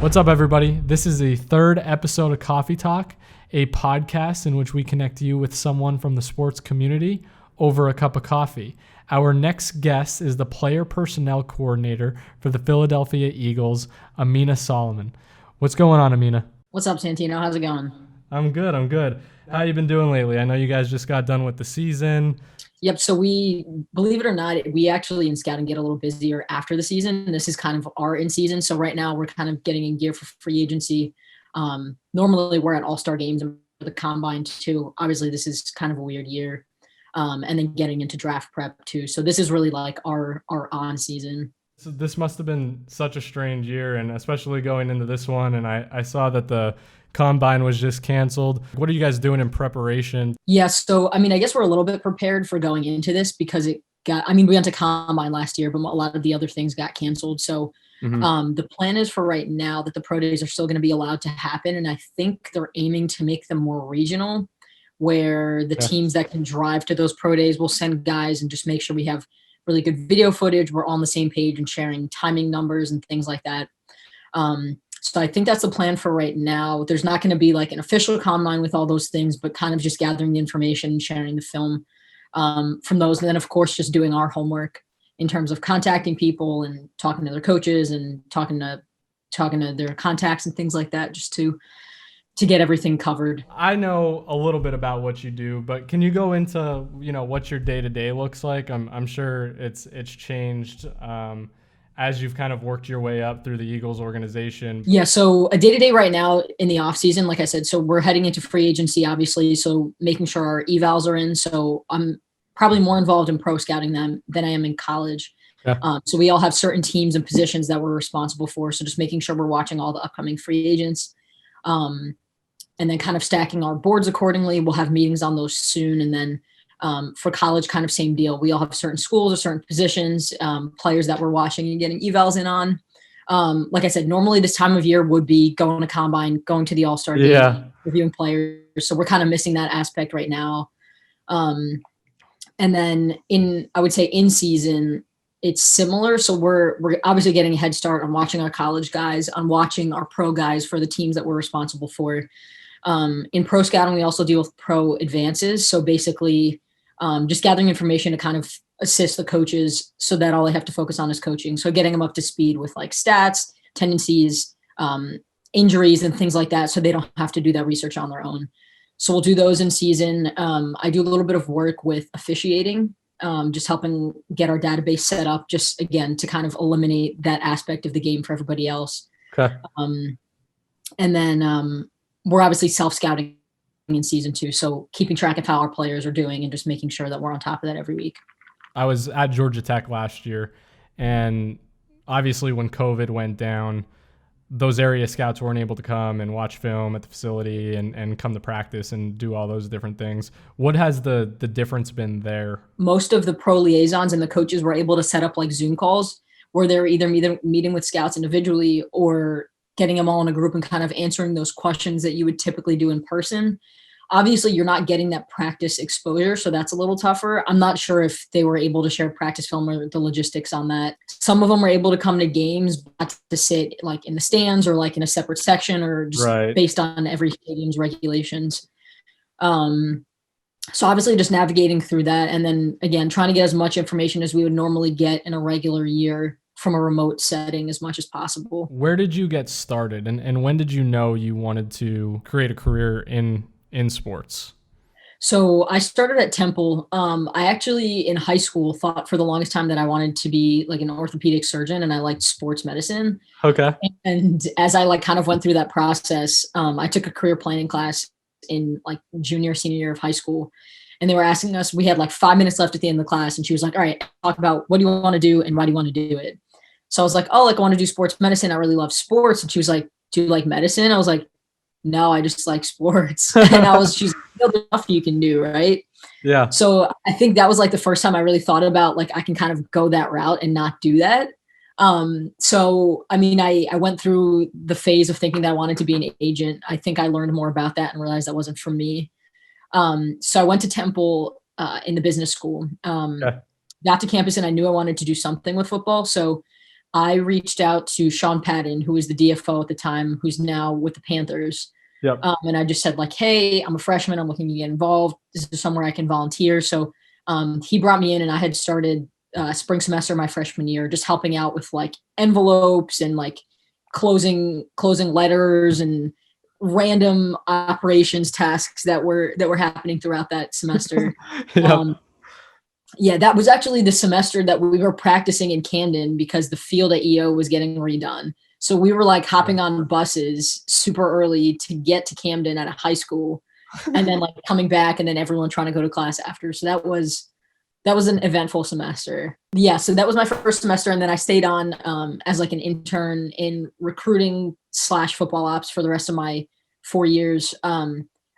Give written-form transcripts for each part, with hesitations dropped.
What's up, everybody? This is the third episode of Kofe Talk, a podcast in which we connect you with someone from the sports community over a cup of coffee. Our next guest is the player personnel coordinator for the Philadelphia Eagles, Ameena Soliman. What's going on, Ameena? What's up, Santino? How's it going? I'm good. How you been doing lately? I know you guys just got done with the season. Yep. So we, believe it or not, we actually in scouting get a little busier after the season. This is kind of our in season. So right now we're kind of getting in gear for free agency. Normally we're at all-star games and the combine too. Obviously this is kind of a weird year. And then getting into draft prep too. So this is really like our on season. So this must have been such a strange year, and especially going into this one. And I saw that the combine was just canceled. What are you guys doing in preparation? Yeah. So, I mean, I guess we're a little bit prepared for going into this because we went to combine last year, but a lot of the other things got canceled. So the plan is for right now that the pro days are still going to be allowed to happen. And I think they're aiming to make them more regional, where the teams that can drive to those pro days will send guys and just make sure we have really good video footage. We're on the same page and sharing timing numbers and things like that. So I think that's the plan for right now. There's not going to be like an official combine with all those things, but kind of just gathering the information and sharing the film from those. And then, of course, just doing our homework in terms of contacting people and talking to their coaches and talking to their contacts and things like that, just to get everything covered. I know a little bit about what you do, but can you go into, what your day-to-day looks like? I'm sure it's changed as you've kind of worked your way up through the Eagles organization. Yeah, so a day-to-day right now in the off season, like I said, so we're heading into free agency, obviously, so making sure our evals are in. So I'm probably more involved in pro scouting than I am in college. Yeah. So we all have certain teams and positions that we're responsible for. So just making sure we're watching all the upcoming free agents. And then kind of stacking our boards accordingly. We'll have meetings on those soon. And then for college, kind of same deal. We all have certain schools or certain positions, players that we're watching and getting evals in on. Like I said, normally this time of year would be going to combine, going to the all-star game, reviewing players. So we're kind of missing that aspect right now. And then I would say in season, it's similar. So we're obviously getting a head start on watching our college guys, on watching our pro guys for the teams that we're responsible for. In pro scouting, we also deal with pro advances. So basically just gathering information to kind of assist the coaches so that all they have to focus on is coaching. So getting them up to speed with like stats, tendencies, injuries and things like that. So they don't have to do that research on their own. So we'll do those in season. I do a little bit of work with officiating, just helping get our database set up, just again, to kind of eliminate that aspect of the game for everybody else. Okay. And then we're obviously self-scouting in season 2. So keeping track of how our players are doing and just making sure that we're on top of that every week. I was at Georgia Tech last year, and obviously when COVID went down, those area scouts weren't able to come and watch film at the facility and come to practice and do all those different things. What has the difference been there? Most of the pro liaisons and the coaches were able to set up like Zoom calls where they're either meeting with scouts individually or getting them all in a group and kind of answering those questions that you would typically do in person. Obviously, you're not getting that practice exposure, so that's a little tougher. I'm not sure if they were able to share practice film or the logistics on that. Some of them were able to come to games, not to sit like in the stands or like in a separate section or just based on every stadium's regulations. So obviously just navigating through that. And then again, trying to get as much information as we would normally get in a regular year from a remote setting as much as possible. Where did you get started and when did you know you wanted to create a career in sports? So I started at Temple. I actually in high school thought for the longest time that I wanted to be like an orthopedic surgeon and I liked sports medicine. Okay. And as I like kind of went through that process, I took a career planning class in like senior year of high school. And they were asking us, we had like 5 minutes left at the end of the class. And she was like, all right, talk about what do you want to do and why do you want to do it? So I was like, oh, like I want to do sports medicine. I really love sports. And she was like, do you like medicine? I was like, no, I just like sports. And she's like, there's nothing you can do, right? Yeah. So I think that was like the first time I really thought about like I can kind of go that route and not do that. So I mean, I went through the phase of thinking that I wanted to be an agent. I think I learned more about that and realized that wasn't for me. So I went to Temple in the business school. Got to campus and I knew I wanted to do something with football. So I reached out to Sean Patton, who was the DFO at the time, who's now with the Panthers. Yep. And I just said like, hey, I'm a freshman. I'm looking to get involved. This is somewhere I can volunteer. So he brought me in, and I had started spring semester my freshman year, just helping out with like envelopes and like closing letters and random operations tasks that were happening throughout that semester. Yep. Yeah, that was actually the semester that we were practicing in Camden because the field at EO was getting redone. So we were like hopping on buses super early to get to Camden at a high school, and then like coming back, and then everyone trying to go to class after. So that was an eventful semester. Yeah, so that was my first semester, and then I stayed on as like an intern in recruiting / football ops for the rest of my 4 years.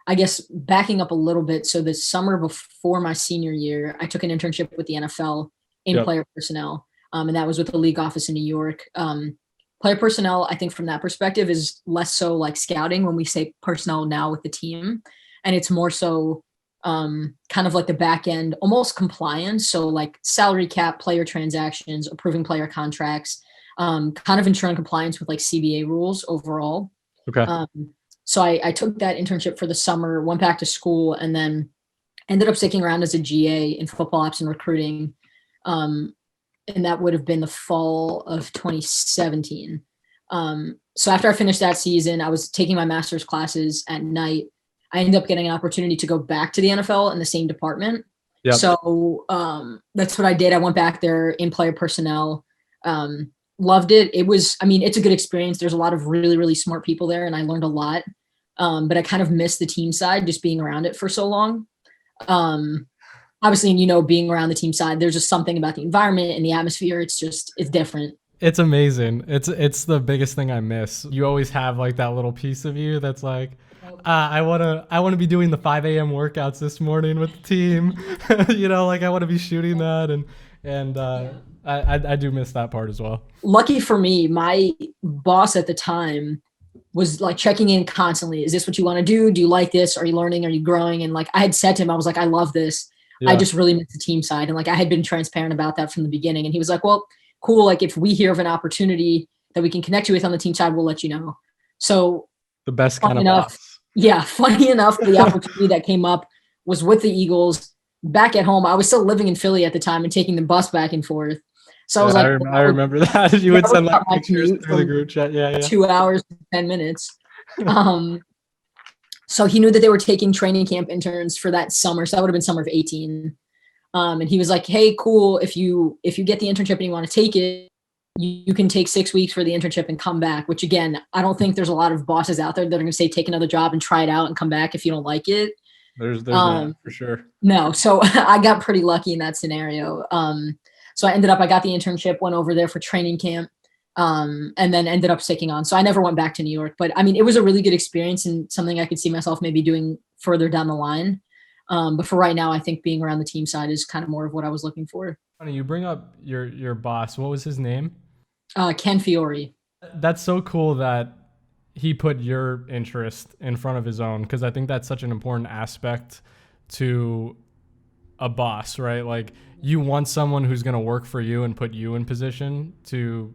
I guess backing up a little bit. So the summer before my senior year, I took an internship with the NFL in player personnel. And that was with the league office in New York. Player personnel, I think from that perspective, is less so like scouting when we say personnel now with the team. And it's more so kind of like the back end, almost compliance. So like salary cap, player transactions, approving player contracts, kind of ensuring compliance with like CBA rules overall. Okay. So I took that internship for the summer, went back to school, and then ended up sticking around as a GA in football ops and recruiting. And that would have been the fall of 2017. So after I finished that season, I was taking my master's classes at night. I ended up getting an opportunity to go back to the NFL in the same department. Yep. So that's what I did. I went back there in player personnel. Loved it. It's a good experience. There's a lot of really, really smart people there, and I learned a lot. But I kind of missed the team side just being around it for so long. Obviously, being around the team side, there's just something about the environment and the atmosphere. It's different. It's amazing. It's the biggest thing I miss. You always have like that little piece of you that's like, I want to be doing the 5 a.m. workouts this morning with the team. Like I want to be shooting that. And I do miss that part as well. Lucky for me, my boss at the time was like checking in constantly. Is this what you want to do? Do you like this? Are you learning? Are you growing? And like I had said to him, I was like, I love this. Yeah. I just really miss the team side. And like I had been transparent about that from the beginning. And he was like, well, cool. Like if we hear of an opportunity that we can connect you with on the team side, we'll let you know. So the best kind of boss. Yeah, funny enough, the opportunity that came up was with the Eagles back at home. I was still living in Philly at the time and taking the bus back and forth. So I was I remember that. You would send like pictures through the group chat. Yeah. 2 hours, 10 minutes. So he knew that they were taking training camp interns for that summer. So that would have been summer of 18. And he was like, hey, cool. If you get the internship and you want to take it, you can take 6 weeks for the internship and come back, which again, I don't think there's a lot of bosses out there that are going to say, take another job and try it out and come back if you don't like it. There's no, for sure. No. So I got pretty lucky in that scenario. So I got the internship, went over there for training camp, and then ended up sticking on. So I never went back to New York, but I mean, it was a really good experience and something I could see myself maybe doing further down the line. But for right now, I think being around the team side is kind of more of what I was looking for. You bring up your boss. What was his name? Ken Fiore. That's so cool that he put your interest in front of his own, because I think that's such an important aspect to a boss, right? Like you want someone who's going to work for you and put you in position to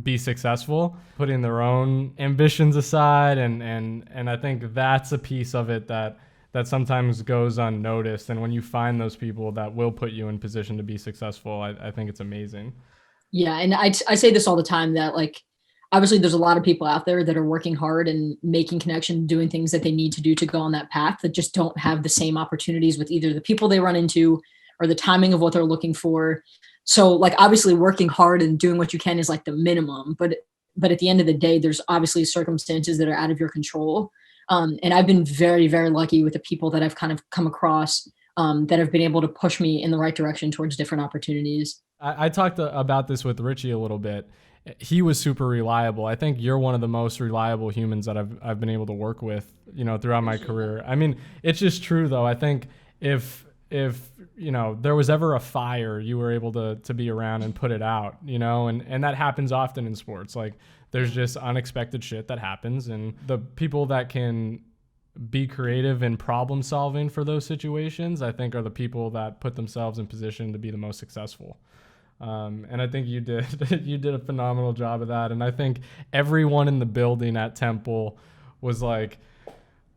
be successful, putting their own ambitions aside. And I think that's a piece of it that sometimes goes unnoticed. And when you find those people that will put you in position to be successful, I think it's amazing. Yeah. And I say this all the time that like, obviously there's a lot of people out there that are working hard and making connections, doing things that they need to do to go on that path that just don't have the same opportunities with either the people they run into or the timing of what they're looking for. So like obviously working hard and doing what you can is like the minimum, but at the end of the day, there's obviously circumstances that are out of your control. And I've been very, very lucky with the people that I've kind of come across that have been able to push me in the right direction towards different opportunities. I talked about this with Richie a little bit. He was super reliable. I think you're one of the most reliable humans that I've been able to work with, throughout my career. I mean, it's just true though. I think if there was ever a fire, you were able to be around and put it out, and that happens often in sports. Like there's just unexpected shit that happens, and the people that can be creative in problem solving for those situations, I think are the people that put themselves in position to be the most successful. And I think you did you did a phenomenal job of that. And I think everyone in the building at Temple was like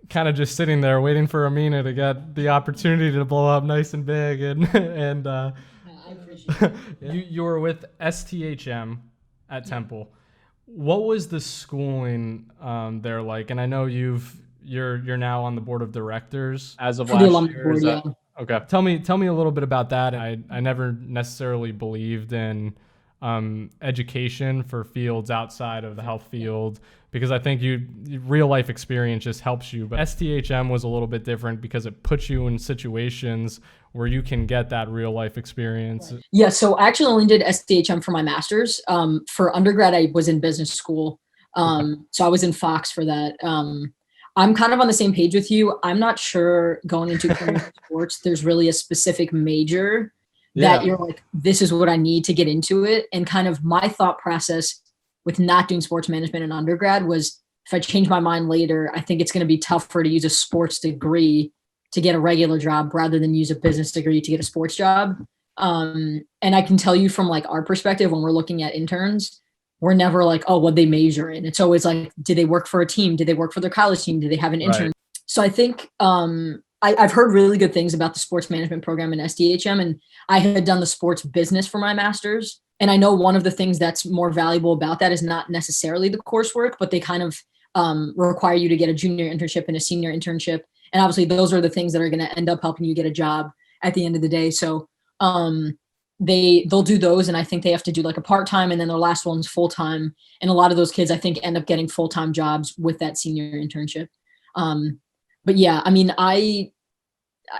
kind of just sitting there waiting for Ameena to get the opportunity to blow up nice and big. And I appreciate it. you were with STHM at Temple. What was the schooling there like? And I know you're now on the board of directors as of For the last alumni year. board, Is that, yeah. okay. Tell me a little bit about that. I never necessarily believed in education for fields outside of the health field, because I think real life experience just helps you. But STHM was a little bit different because it puts you in situations where you can get that real life experience. Right. Yeah, so I actually only did STHM for my master's. For undergrad, I was in business school. So I was in Fox for that. I'm kind of on the same page with you. I'm not sure going into sports, there's really a specific major that you're like, this is what I need to get into it. And kind of my thought process with not doing sports management in undergrad was, if I change my mind later, I think it's going to be tougher to use a sports degree to get a regular job rather than use a business degree to get a sports job. And I can tell you from like our perspective, when we're looking at interns, we're never like, oh, what they major in. It's always like, did they work for a team? Did they work for their college team? Did they have an intern? Right. So I think I've heard really good things about the sports management program in SDHM, and I had done the sports business for my master's. And I know one of the things that's more valuable about that is not necessarily the coursework, but they kind of require you to get a junior internship and a senior internship. And obviously those are the things that are going to end up helping you get a job at the end of the day. So they'll do those, and I think they have to do like a part-time, and then their last one's full-time. And a lot of those kids, I think, end up getting full-time jobs with that senior internship. But yeah, I mean,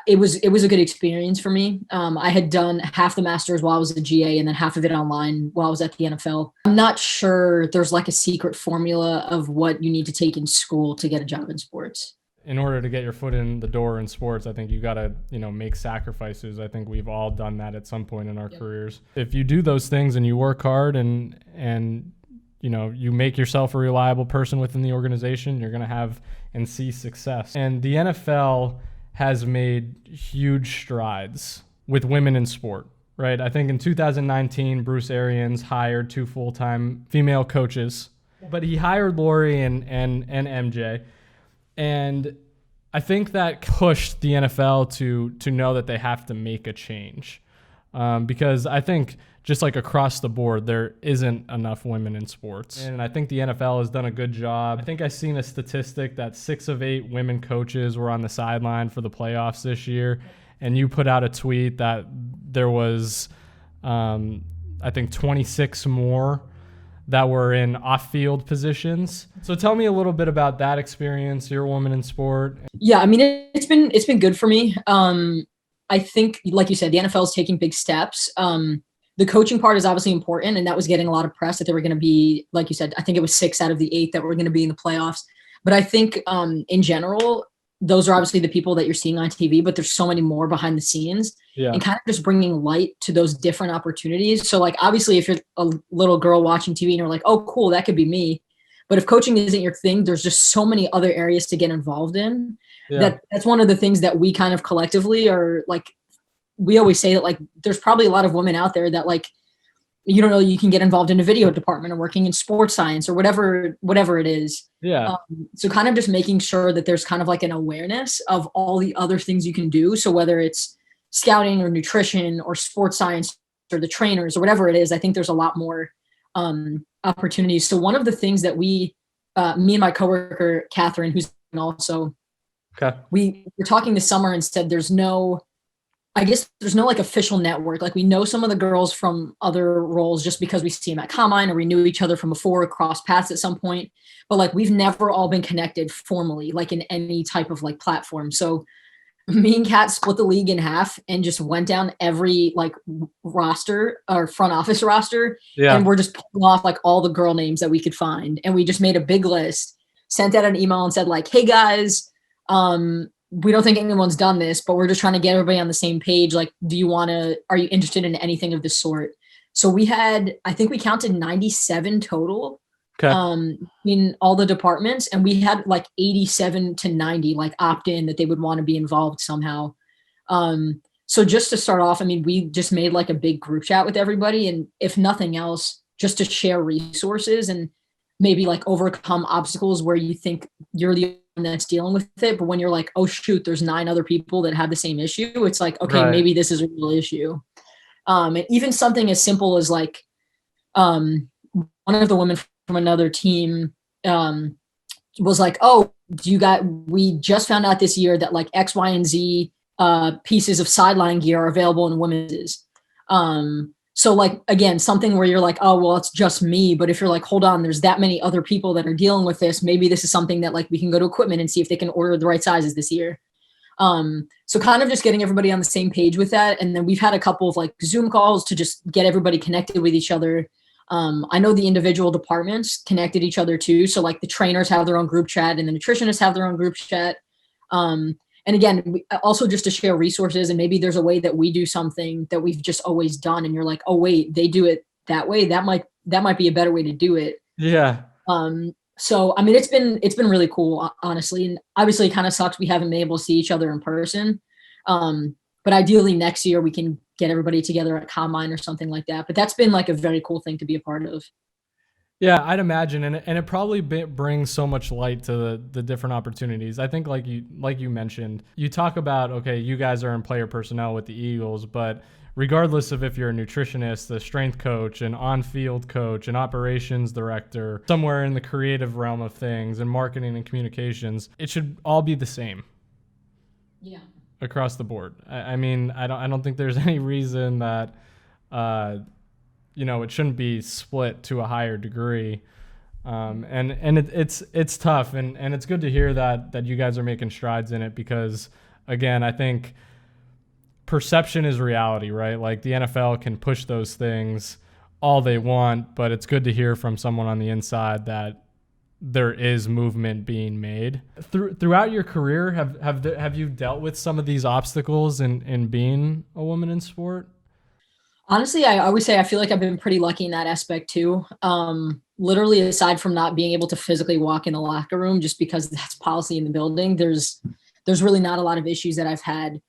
it was a good experience for me. I had done half the master's while I was a GA and then half of it online while I was at the NFL. I'm not sure there's like a secret formula of what you need to take in school to get a job in sports. In order to get your foot in the door in sports, I think you got to, make sacrifices. I think we've all done that at some point in our careers. If you do those things and you work hard and you make yourself a reliable person within the organization, you're going to have and see success. And the NFL has made huge strides with women in sport, right? I think in 2019, Bruce Arians hired 2 full-time female coaches, but he hired Lori and MJ. And I think that pushed the NFL to know that they have to make a change, because I think just like across the board, there isn't enough women in sports. And I think the NFL has done a good job. I think I've seen a statistic that 6 of 8 women coaches were on the sideline for the playoffs this year. And you put out a tweet that there was, I think, 26 more that were in off-field positions. So tell me a little bit about that experience. You're a woman in sport. Yeah, I mean, it's been good for me. I think, like you said, the NFL is taking big steps. The coaching part is obviously important, and that was getting a lot of press that they were going to be, like you said, I think it was 6 out of the 8 that were going to be in the playoffs. But I think in general, those are obviously the people that you're seeing on TV, but there's so many more behind the scenes. Yeah. And kind of just bringing light to those different opportunities. So like, obviously if you're a little girl watching TV and you're like, oh, cool, that could be me. But if coaching isn't your thing, there's just so many other areas to get involved in. Yeah. That's one of the things that we kind of collectively are like, we always say that like, there's probably a lot of women out there that like, you don't know, you can get involved in a video department or working in sports science or whatever it is. Yeah. So kind of just making sure that there's kind of like an awareness of all the other things you can do. So whether it's scouting or nutrition or sports science or the trainers or whatever it is, I think there's a lot more opportunities. So one of the things that me and my coworker, Catherine, who's also, we were talking this summer and said, there's no like official network. Like we know some of the girls from other roles just because we see them at Combine or we knew each other from before, cross paths at some point, but like we've never all been connected formally, like in any type of like platform. So me and Kat split the league in half and just went down every like roster or front office roster. Yeah. And we're just pulling off like all the girl names that we could find. And we just made a big list, sent out an email and said like, hey guys, we don't think anyone's done this, but we're just trying to get everybody on the same page. Like, are you interested in anything of this sort? So I think we counted 97 total in all the departments. And we had like 87 to 90, like opt in that they would want to be involved somehow. So just to start off, I mean, we just made like a big group chat with everybody, and if nothing else, just to share resources and maybe like overcome obstacles where you think you're the one that's dealing with it, but when you're like, oh shoot, there's 9 other people that have the same issue, it's like, okay, Right. maybe this is a real issue. And even something as simple as like, one of the women from another team was like, oh, we just found out this year that like X, Y, and Z pieces of sideline gear are available in women's. So like, again, something where you're like, oh, well, it's just me. But if you're like, hold on, there's that many other people that are dealing with this. Maybe this is something that like we can go to equipment and see if they can order the right sizes this year. So kind of just getting everybody on the same page with that. And then we've had a couple of like Zoom calls to just get everybody connected with each other. I know the individual departments connected each other too. So like the trainers have their own group chat and the nutritionists have their own group chat. And again, also just to share resources, and maybe there's a way that we do something that we've just always done. And you're like, oh wait, they do it that way. That might be a better way to do it. Yeah. So, I mean, it's been really cool, honestly. And obviously it kind of sucks we haven't been able to see each other in person. But ideally next year we can get everybody together at Combine or something like that. But that's been like a very cool thing to be a part of. Yeah, I'd imagine, and it probably brings so much light to the different opportunities. I think like you mentioned, you talk about, okay, you guys are in player personnel with the Eagles, but regardless of if you're a nutritionist, a strength coach, an on-field coach, an operations director, somewhere in the creative realm of things and marketing and communications, it should all be the same. Yeah. Across the board. I mean, I don't think there's any reason that it shouldn't be split to a higher degree. It's tough, and it's good to hear that you guys are making strides in it, because again, I think perception is reality, right? Like the NFL can push those things all they want, but it's good to hear from someone on the inside that there is movement being made. Throughout your career, have you dealt with some of these obstacles in being a woman in sport? Honestly, I always say I feel like I've been pretty lucky in that aspect too. Literally, aside from not being able to physically walk in the locker room just because that's policy in the building, there's really not a lot of issues that I've had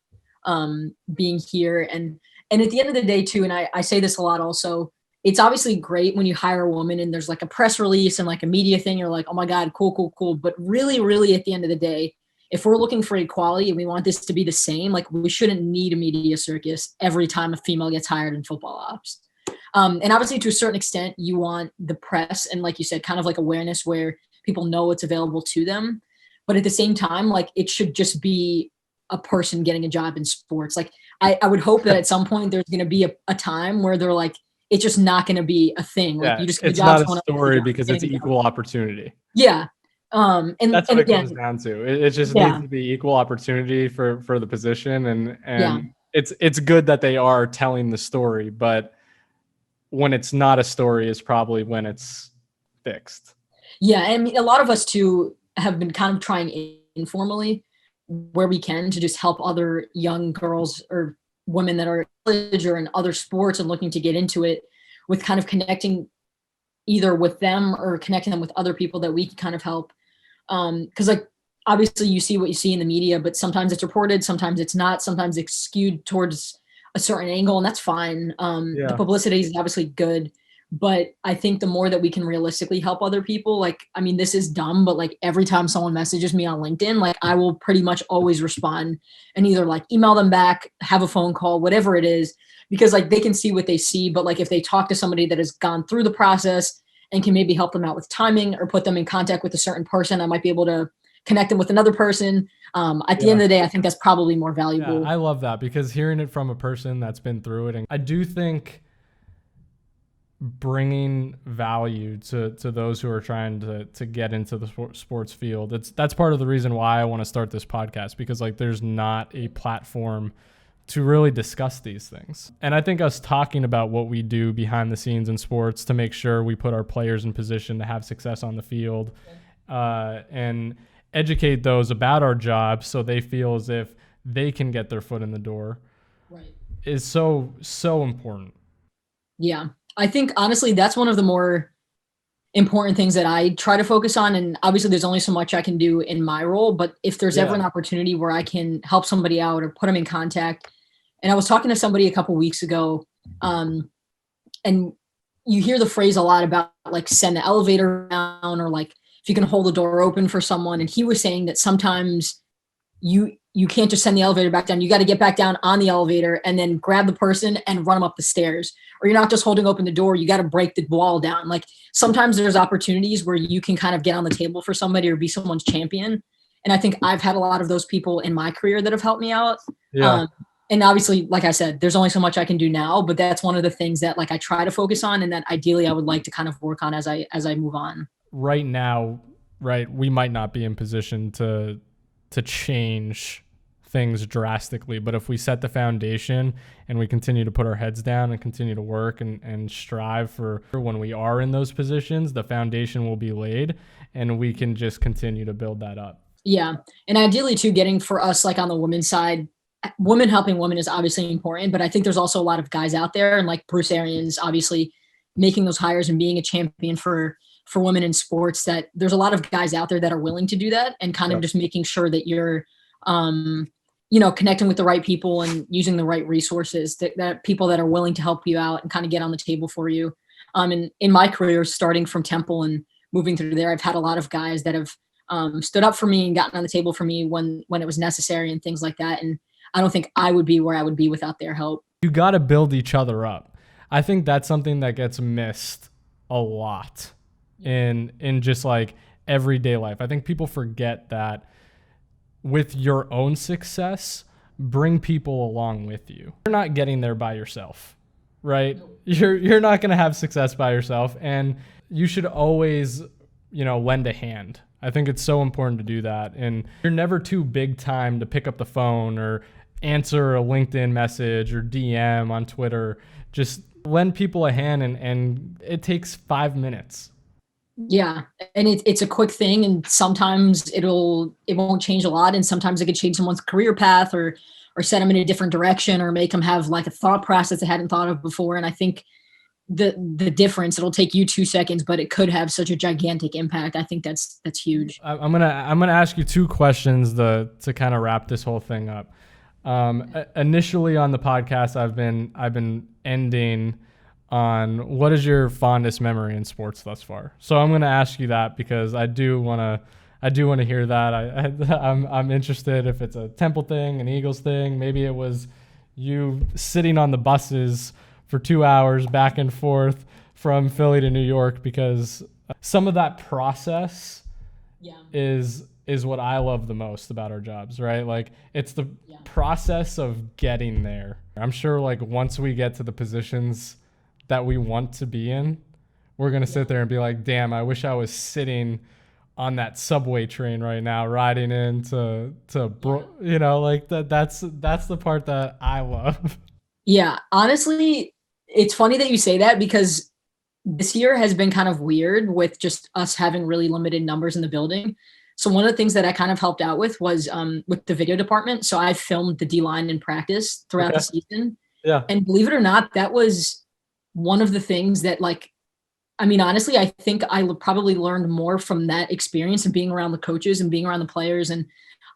being here. And at the end of the day too, and I say this a lot also, it's obviously great when you hire a woman and there's like a press release and like a media thing. You're like, oh my God, cool. But really, really at the end of the day, if we're looking for equality and we want this to be the same, like we shouldn't need a media circus every time a female gets hired in football ops. And obviously to a certain extent, you want the press and like you said, kind of like awareness where people know what's available to them. But at the same time, like it should just be a person getting a job in sports. Like I would hope that at some point there's going to be a time where they're like, it's just not going to be a thing. Like Yeah, you just get it's a job, not a story because it's equal opportunity. Yeah. And that's what and it comes down to. It just needs to be equal opportunity for the position, and it's good that they are telling the story, but when it's not a story is probably when it's fixed. Yeah, and a lot of us too have been kind of trying informally where we can to just help other young girls or women that are in college or in other sports and looking to get into it, with kind of connecting either with them or connecting them with other people that we can kind of help. Because like obviously you see what you see in the media, but sometimes it's reported, sometimes it's not, sometimes it's skewed towards a certain angle, and that's fine. The publicity is obviously good, but I think the more that we can realistically help other people, like, I mean, this is dumb, but like every time someone messages me on LinkedIn, like I will pretty much always respond and either like email them back, have a phone call, whatever it is, because like they can see what they see. But like if they talk to somebody that has gone through the process and can maybe help them out with timing or put them in contact with a certain person, I might be able to connect them with another person. At the end of the day, I think that's probably more valuable. Yeah, I love that, because hearing it from a person that's been through it, and I do think bringing value to those who are trying to get into the sports field, that's part of the reason why I want to start this podcast, because like there's not a platform to really discuss these things. And I think us talking about what we do behind the scenes in sports to make sure we put our players in position to have success on the field, and educate those about our jobs so they feel as if they can get their foot in the door, is so important. Yeah. I think honestly, that's one of the more important things that I try to focus on. And obviously there's only so much I can do in my role, but if there's ever an opportunity where I can help somebody out or put them in contact, And I was talking to somebody a couple weeks ago, and you hear the phrase a lot about like send the elevator down, or like if you can hold the door open for someone. And he was saying that sometimes you can't just send the elevator back down. You got to get back down on the elevator and then grab the person and run them up the stairs. Or you're not just holding open the door. You got to break the wall down. Like sometimes there's opportunities where you can kind of get on the table for somebody or be someone's champion. And I think I've had a lot of those people in my career that have helped me out. Yeah. And obviously, like I said, there's only so much I can do now, but that's one of the things that like I try to focus on, and that ideally I would like to kind of work on as I move on. Right now, right, we might not be in position to change things drastically, but if we set the foundation and we continue to put our heads down and continue to work and strive for when we are in those positions, the foundation will be laid and we can just continue to build that up. Yeah. And ideally too, getting for us, like on the women's side, women helping women is obviously important, but I think there's also a lot of guys out there, and like Bruce Arians, obviously making those hires and being a champion for women in sports, that there's a lot of guys out there that are willing to do that, and kind of just making sure that you're, connecting with the right people and using the right resources, that people that are willing to help you out and kind of get on the table for you. And in my career, starting from Temple and moving through there, I've had a lot of guys that have stood up for me and gotten on the table for me when it was necessary and things like that. And I don't think I would be where I would be without their help. You got to build each other up. I think that's something that gets missed a lot in just like everyday life. I think people forget that with your own success, bring people along with you. You're not getting there by yourself, right? You're not going to have success by yourself, and you should always, lend a hand. I think it's so important to do that. And you're never too big time to pick up the phone or answer a LinkedIn message or DM on Twitter. Just lend people a hand, and it takes 5 minutes. Yeah. And it's a quick thing. And sometimes it won't change a lot. And sometimes it could change someone's career path or set them in a different direction, or make them have like a thought process they hadn't thought of before. And I think the difference, it'll take you 2 seconds, but it could have such a gigantic impact. I think that's huge. I'm going to ask you 2 questions to kind of wrap this whole thing up. Initially on the podcast, I've been ending on what is your fondest memory in sports thus far. So I'm going to ask you that because I do want to hear that. I'm interested if it's a Temple thing, an Eagles thing. Maybe it was you sitting on the buses for 2 hours back and forth from Philly to New York, because some of that process is what I love the most about our jobs, right? Like it's the process of getting there. I'm sure like once we get to the positions that we want to be in, we're going to sit there and be like, damn, I wish I was sitting on that subway train right now, riding into like that's the part that I love. Yeah. Honestly, it's funny that you say that, because this year has been kind of weird with just us having really limited numbers in the building. So one of the things that I kind of helped out with was with the video department. So I filmed the D-line in practice throughout the season. Yeah. And believe it or not, that was one of the things that, like, I mean, honestly, I think I probably learned more from that experience and being around the coaches and being around the players. And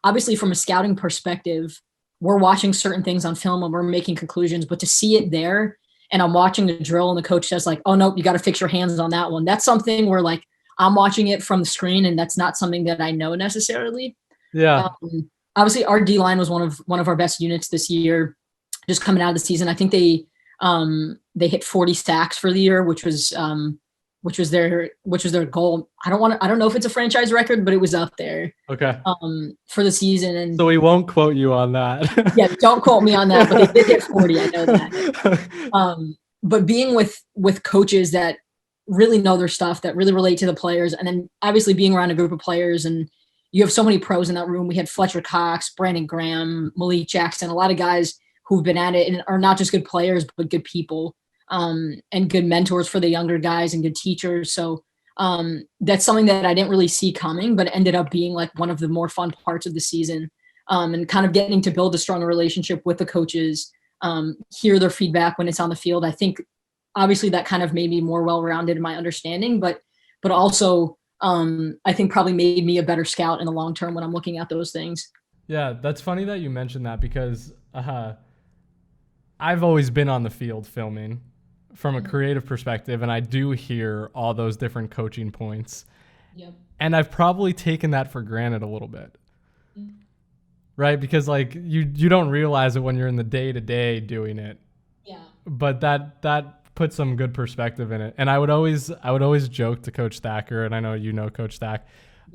obviously from a scouting perspective, we're watching certain things on film and we're making conclusions, but to see it there, and I'm watching the drill and the coach says like, oh, no, you got to fix your hands on that one. That's something where like I'm watching it from the screen, and that's not something that I know necessarily. Yeah. Obviously our D-line was one of our best units this year, just coming out of the season. I think they hit 40 sacks for the year, which was their goal. I don't know if it's a franchise record, but it was up there. Okay. For the season. And so we won't quote you on that. Yeah, don't quote me on that, but they did hit 40. I know that. But being with coaches that really know their stuff, that really relate to the players, and then obviously being around a group of players, and you have so many pros in that room. We had Fletcher Cox, Brandon Graham, Malik Jackson, a lot of guys who've been at it and are not just good players, but good people. And good mentors for the younger guys and good teachers. So that's something that I didn't really see coming, but ended up being like one of the more fun parts of the season, and kind of getting to build a stronger relationship with the coaches, hear their feedback when it's on the field. I think obviously that kind of made me more well-rounded in my understanding, but also I think probably made me a better scout in the long term when I'm looking at those things. Yeah, that's funny that you mentioned that, because I've always been on the field filming from a creative perspective, and I do hear all those different coaching points. Yep. And I've probably taken that for granted a little bit. Right? Because like you don't realize it when you're in the day-to-day doing it. Yeah. But that puts some good perspective in it. And I would always joke to Coach Thacker, and I know you know Coach Thack,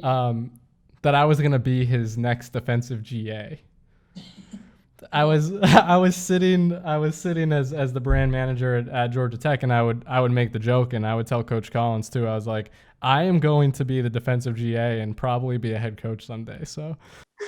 that I was gonna be his next defensive GA. I was sitting as the brand manager at Georgia Tech, and I would make the joke, and I would tell Coach Collins too. I was like, I am going to be the defensive GA and probably be a head coach someday. So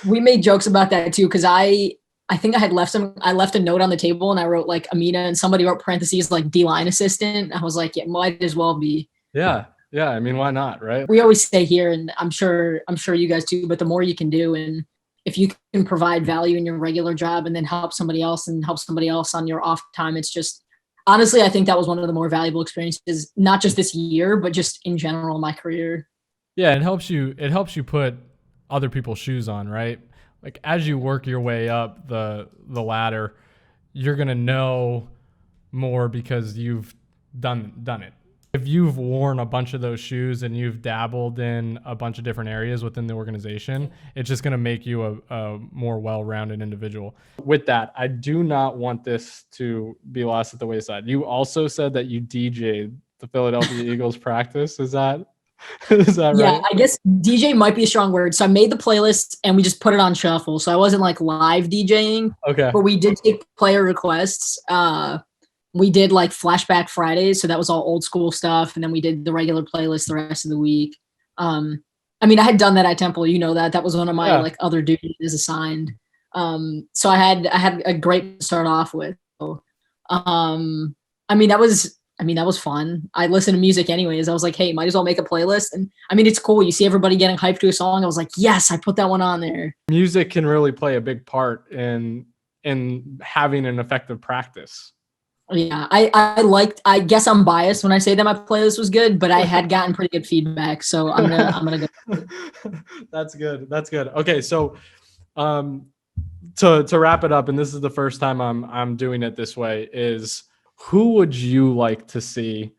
we made jokes about that too, because I think I left a note on the table, and I wrote like Ameena, and somebody wrote parentheses like D-line assistant. I was like, yeah, might as well be. Yeah. I mean, why not, right? We always say here, and I'm sure you guys too, but the more you can do, and if you can provide value in your regular job and then help somebody else on your off time, it's just, honestly, I think that was one of the more valuable experiences, not just this year, but just in general in my career. Yeah, it helps you put other people's shoes on, right? Like as you work your way up the ladder, you're gonna know more because you've done it. If you've worn a bunch of those shoes and you've dabbled in a bunch of different areas within the organization, it's just going to make you a more well-rounded individual. With that, I do not want this to be lost at the wayside. You also said that you DJ'd the Philadelphia Eagles practice. Is that right? Yeah, I guess DJ might be a strong word. So I made the playlist and we just put it on shuffle. So I wasn't like live DJing. Okay. But we did take player requests. We did like Flashback Fridays, so that was all old school stuff, and then we did the regular playlist the rest of the week. I mean, I had done that at Temple, you know that was one of my like other duties assigned. So I had a great start off with. I mean, that was fun. I listened to music anyways. I was like, hey, might as well make a playlist. And I mean, it's cool. You see everybody getting hyped to a song. I was like, yes, I put that one on there. Music can really play a big part in having an effective practice. Yeah, I guess I'm biased when I say that my playlist was good, but I had gotten pretty good feedback, so I'm gonna go. That's good. Okay, so to wrap it up, and this is the first time I'm doing it this way, is who would you like to see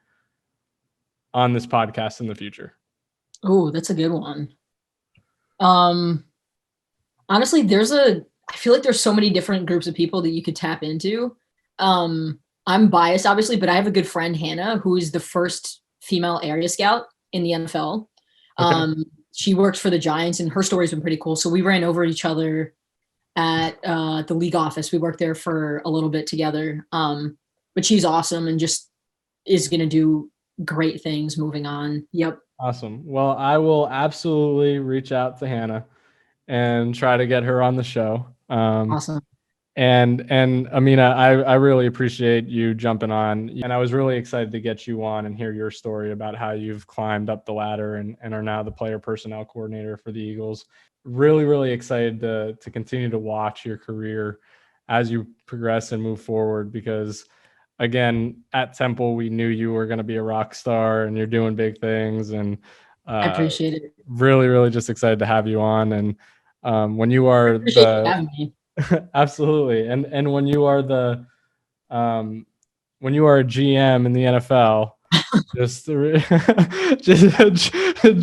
on this podcast in the future? Oh, that's a good one. Honestly, I feel like there's so many different groups of people that you could tap into. I'm biased, obviously, but I have a good friend, Hannah, who is the first female area scout in the NFL. Okay. She works for the Giants, and her story's been pretty cool. So we ran over each other at the league office. We worked there for a little bit together. But she's awesome and just is going to do great things moving on. Yep. Awesome. Well, I will absolutely reach out to Hannah and try to get her on the show. Awesome. And Ameena, I really appreciate you jumping on, and I was really excited to get you on and hear your story about how you've climbed up the ladder and are now the player personnel coordinator for the Eagles. Really, really excited to continue to watch your career as you progress and move forward, because again, at Temple, we knew you were going to be a rock star and you're doing big things, and I appreciate it. Really, really just excited to have you on. And when you are having me. Absolutely. And when you are a GM in the NFL,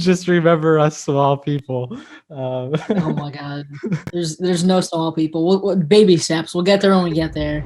just remember us small people. Oh my God. There's no small people. Baby steps. We'll get there when we get there.